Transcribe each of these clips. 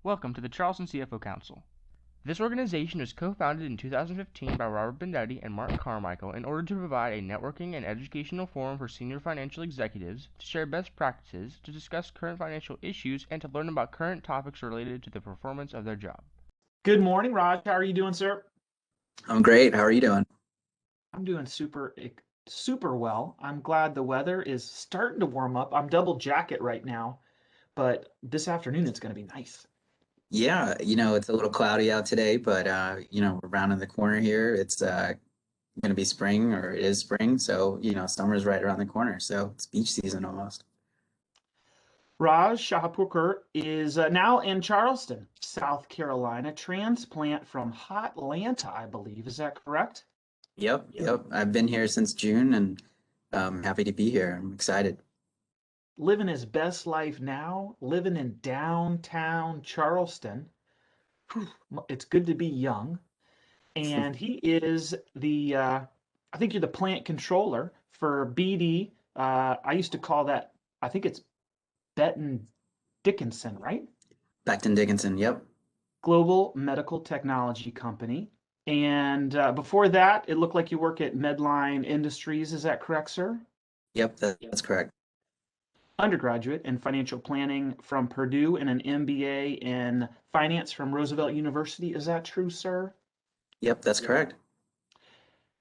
Welcome to the Charleston CFO Council. This organization was co-founded in 2015 by Robert Bendetti and Mark Carmichael in order to provide a networking and educational forum for senior financial executives to share best practices, to discuss current financial issues, and to learn about current topics related to the performance of their job. Good morning, Raj. How are you doing, sir? I'm great. How are you doing? I'm doing super well. I'm glad the weather is starting to warm up. I'm double jacket right now, but this afternoon it's going to be nice. Yeah, it's a little cloudy out today, but we're rounding the corner here. It's going to be spring, or it is spring, so summer's right around the corner. So it's beach season almost. Raj Shahapurkar is now in Charleston, South Carolina, transplant from Hotlanta, I believe. Is that correct? Yep. I've been here since June, and I'm happy to be here. I'm excited. Living his best life now, living in downtown Charleston. Whew, it's good to be young. And he is I think you're the plant controller for BD. I used to call that, I think it's Benton Dickinson, right? Becton Dickinson. Yep. Global Medical Technology Company. And before that, it looked like you work at Medline Industries. Is that correct, sir? Yep, that's correct. Undergraduate in financial planning from Purdue and an MBA in finance from Roosevelt University. Is that true, sir? Yep, that's correct.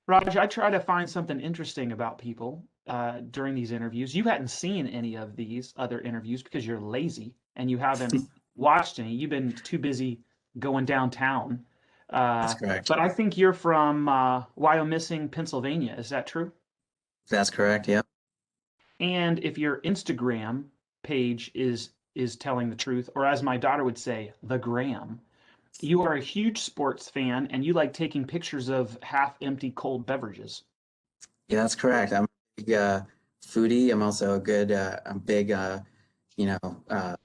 Raj, I try to find something interesting about people during these interviews. You hadn't seen any of these other interviews because you're lazy and you haven't watched any. You've been too busy going downtown. That's correct. But I think you're from Wyomissing, Pennsylvania. Is that true? That's correct. Yep. And if your Instagram page is telling the truth, or as my daughter would say, the gram, you are a huge sports fan and you like taking pictures of half-empty cold beverages. Yeah, that's correct. I'm a big foodie. I'm also I'm big, you know, uh,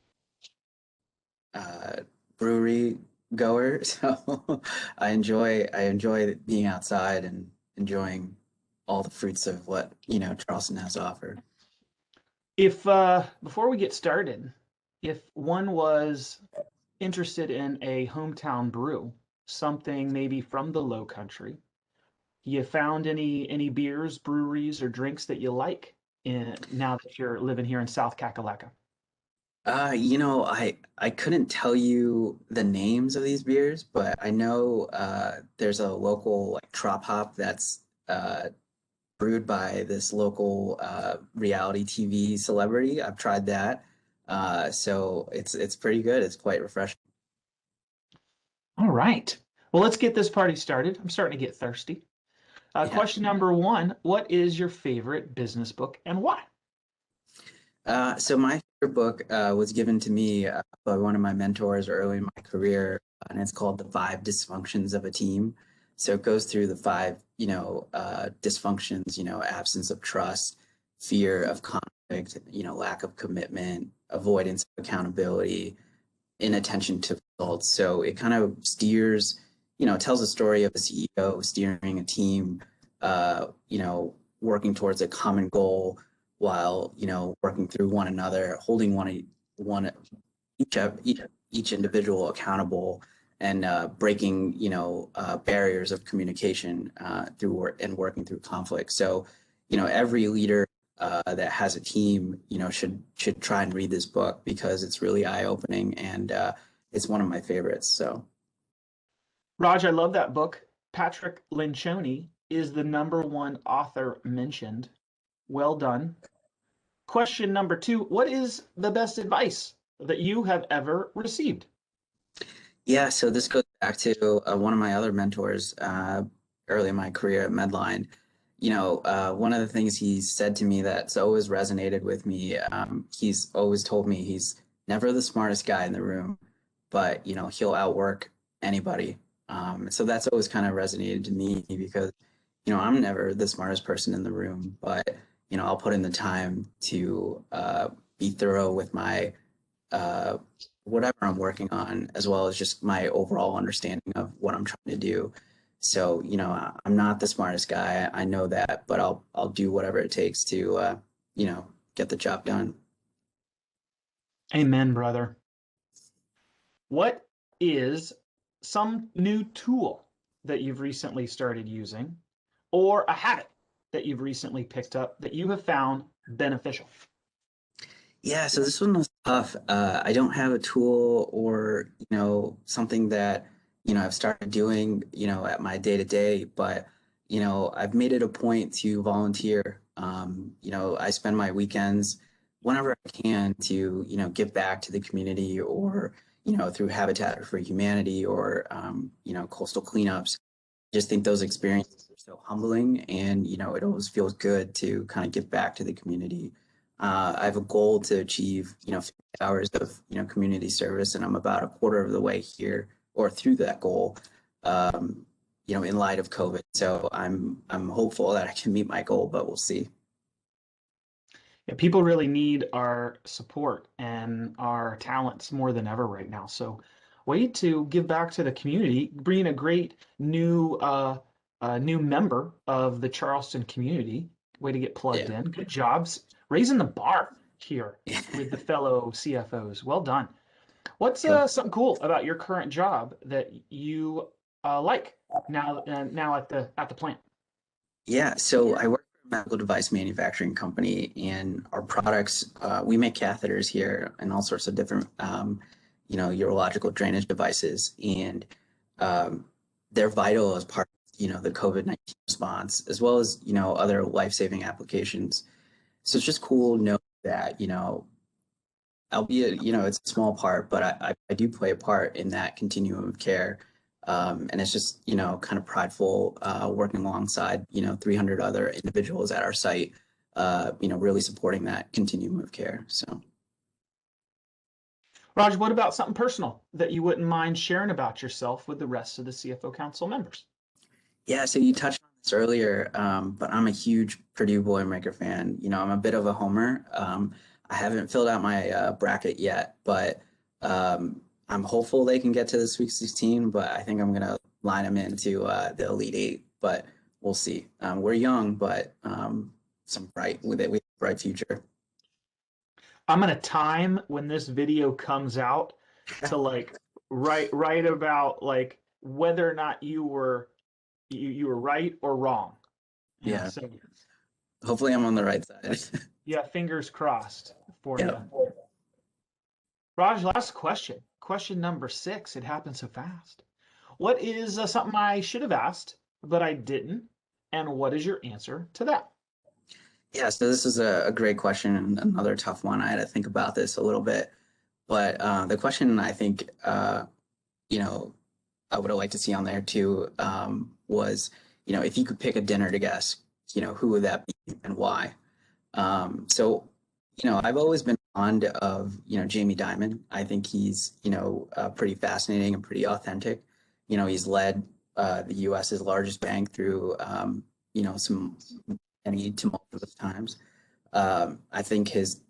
uh, brewery goer. So I enjoy being outside and enjoying all the fruits of what, Charleston has to offer. If before we get started, if one was interested in a hometown brew, something maybe from the Low Country, you found any beers, breweries, or drinks that you like now that you're living here in South Kakalaka? I couldn't tell you the names of these beers, but I know there's a local like trop hop that's brewed by this local reality TV celebrity. I've tried that. So it's pretty good. It's quite refreshing. All right. Well, let's get this party started. I'm starting to get thirsty. Yeah. Question number one, what is your favorite business book and why? So my favorite book was given to me by one of my mentors early in my career, and it's called The Five Dysfunctions of a Team. So it goes through the five, dysfunctions, absence of trust, fear of conflict, lack of commitment, avoidance of accountability, inattention to results. So it kind of steers, tells a story of a CEO steering a team, working towards a common goal while working through one another, holding one each individual accountable, and breaking barriers of communication through and working through conflict. So every leader that has a team should try and read this book because it's really eye-opening, and it's one of my favorites. So Raj, I love that book. Patrick Lencioni is the number one author mentioned. Well done. Question number two, what is the best advice that you have ever received? yeah, so this goes back to one of my other mentors early in my career at Medline. One of the things he said to me that's always resonated with me, he's always told me he's never the smartest guy in the room, but he'll outwork anybody. So that's always kind of resonated to me because I'm never the smartest person in the room, but I'll put in the time to be thorough with my uh, whatever I'm working on, as well as just my overall understanding of what I'm trying to do. So, I'm not the smartest guy. I know that, but I'll do whatever it takes to, get the job done. Amen, brother. what is some new tool that you've recently started using, or a habit that you've recently picked up that you have found beneficial? Yeah, so this one was tough. I don't have a tool or, something that, I've started doing, at my day to day, but, I've made it a point to volunteer. I spend my weekends whenever I can to, give back to the community or, through Habitat for Humanity or, coastal cleanups. I just think those experiences are so humbling and, it always feels good to kind of give back to the community. I have a goal to achieve, 50 hours of, community service, and I'm about a quarter of the way here or through that goal, in light of COVID. So I'm hopeful that I can meet my goal, but we'll see. Yeah, people really need our support and our talents more than ever right now. So, way to give back to the community, bringing a great new member of the Charleston community. Way to get plugged Yeah. in. Good jobs, raising the bar here with the fellow CFOs. Well done. What's something cool about your current job that you like now at the plant? Yeah, so I work for a medical device manufacturing company, and our products, we make catheters here and all sorts of different, urological drainage devices, and um, they're vital as part of, the COVID-19 response, as well as, other life-saving applications. So it's just cool to know that, albeit, it's a small part, but I do play a part in that continuum of care. And it's just, kind of prideful working alongside, 300 other individuals at our site, really supporting that continuum of care. So, Raj, what about something personal that you wouldn't mind sharing about yourself with the rest of the CFO Council members? yeah, so you touched on this earlier, but I'm a huge Purdue Boilermaker fan. I'm a bit of a homer. I haven't filled out my bracket yet, but I'm hopeful they can get to the Sweet 16, but I think I'm going to line them into the Elite Eight, but we'll see. We're young, but some bright with it. We have a bright future. I'm gonna time when this video comes out to like right about like whether or not you were right or wrong. Yeah, Yeah, so hopefully I'm on the right side. yeah, fingers crossed for Yeah. you. Raj, last question. Question number 6. It happened so fast. What is something I should have asked, but I didn't? And what is your answer to that? Yeah, so this is a great question and another tough one. I had to think about this a little bit, but the question I think, you know, I would have liked to see on there too, was, if you could pick a dinner to guess, who would that be and why? So, I've always been fond of, Jamie Dimon. I think he's, pretty fascinating and pretty authentic. He's led the US's largest bank through, some many tumultuous times. I think his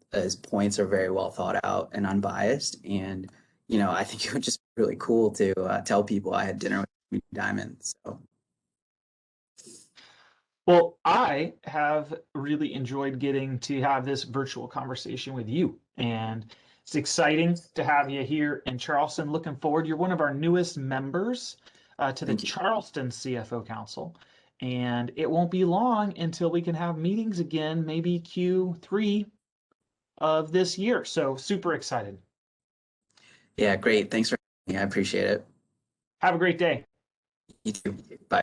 points are very well thought out and unbiased, and I think it would just be really cool to tell people I had dinner with Diamond. So Well, I have really enjoyed getting to have this virtual conversation with you, and it's exciting to have you here in Charleston. Looking forward. You're one of our newest members to the thank you. Charleston CFO Council, and it won't be long until we can have meetings again, maybe Q3 of this year. So super excited. Yeah, great. Thanks for having me. I appreciate it. Have a great day. You too. Bye.